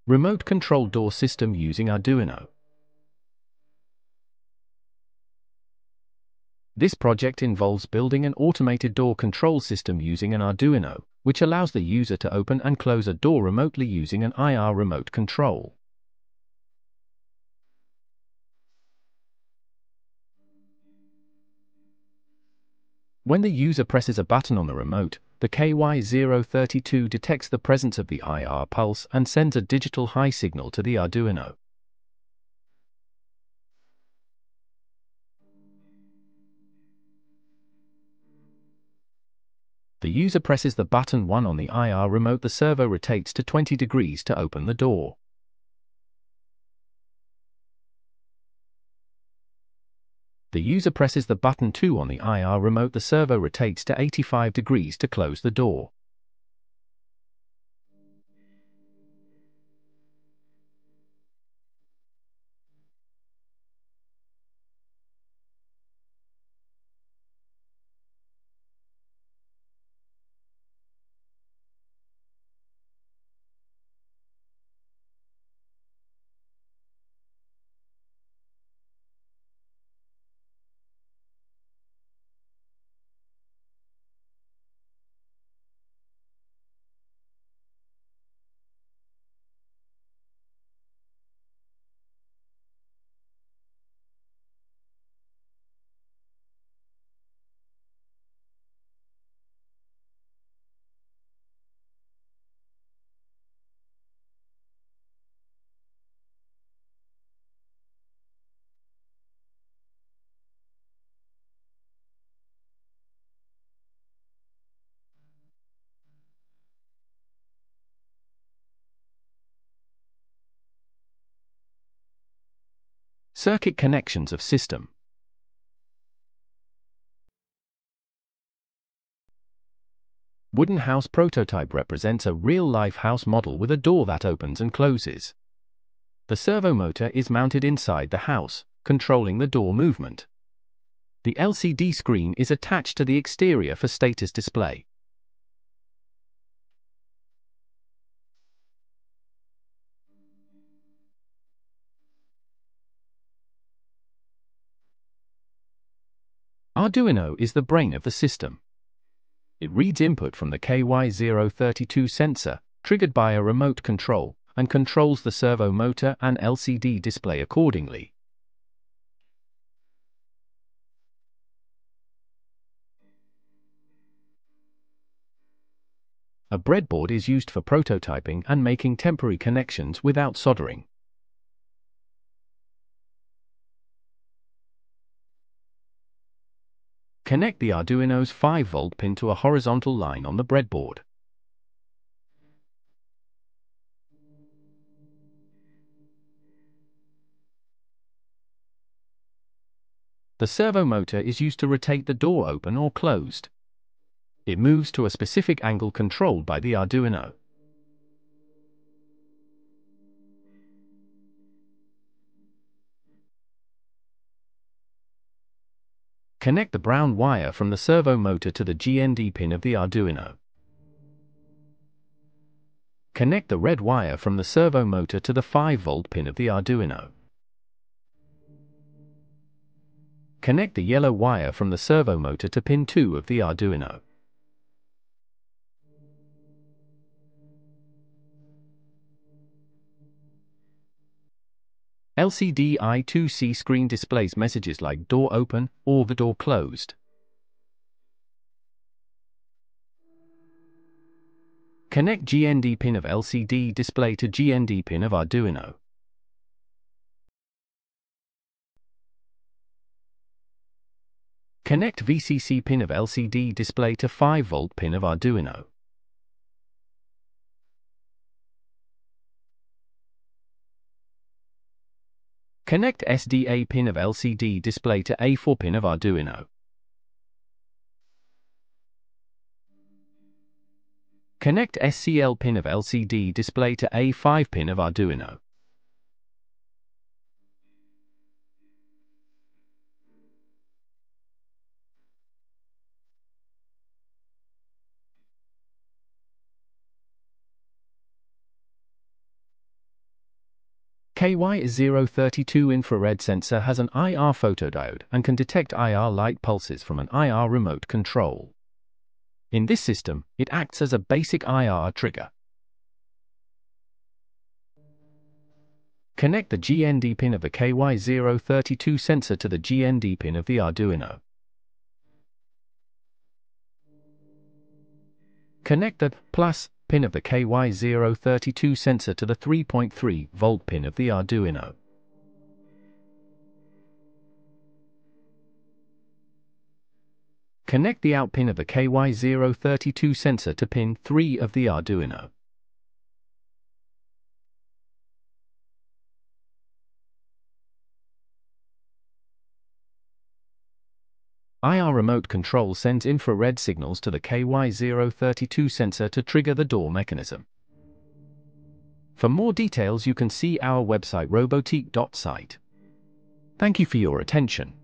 Remote control door system using Arduino. This project involves building an automated door control system using an Arduino, which allows the user to open and close a door remotely using an IR remote control. When the user presses a button on the remote, the KY032 detects the presence of the IR pulse and sends a digital high signal to the Arduino. The user presses the button 1 on the IR remote. The servo rotates to 20 degrees to open the door. The user presses the button 2 on the IR remote. The servo rotates to 85 degrees to close the door. Circuit connections of system. Wooden house prototype represents a real-life house model with a door that opens and closes. The servo motor is mounted inside the house, controlling the door movement. The LCD screen is attached to the exterior for status display. Arduino is the brain of the system. It reads input from the KY032 sensor, triggered by a remote control, and controls the servo motor and LCD display accordingly. A breadboard is used for prototyping and making temporary connections without soldering. Connect the Arduino's 5-volt pin to a horizontal line on the breadboard. The servo motor is used to rotate the door open or closed. It moves to a specific angle controlled by the Arduino. Connect the brown wire from the servo motor to the GND pin of the Arduino. Connect the red wire from the servo motor to the 5-volt pin of the Arduino. Connect the yellow wire from the servo motor to pin 2 of the Arduino. LCD I2C screen displays messages like door open or the door closed. Connect GND pin of LCD display to GND pin of Arduino. Connect VCC pin of LCD display to 5-volt pin of Arduino. Connect SDA pin of LCD display to A4 pin of Arduino. Connect SCL pin of LCD display to A5 pin of Arduino. KY032 infrared sensor has an IR photodiode and can detect IR light pulses from an IR remote control. In this system, it acts as a basic IR trigger. Connect the GND pin of the KY032 sensor to the GND pin of the Arduino. Connect the plus pin of the KY032 sensor to the 3.3 volt pin of the Arduino. Connect the out pin of the KY032 sensor to pin 3 of the Arduino. IR remote control sends infrared signals to the KY032 sensor to trigger the door mechanism. For more details, you can see our website robotique.site. Thank you for your attention.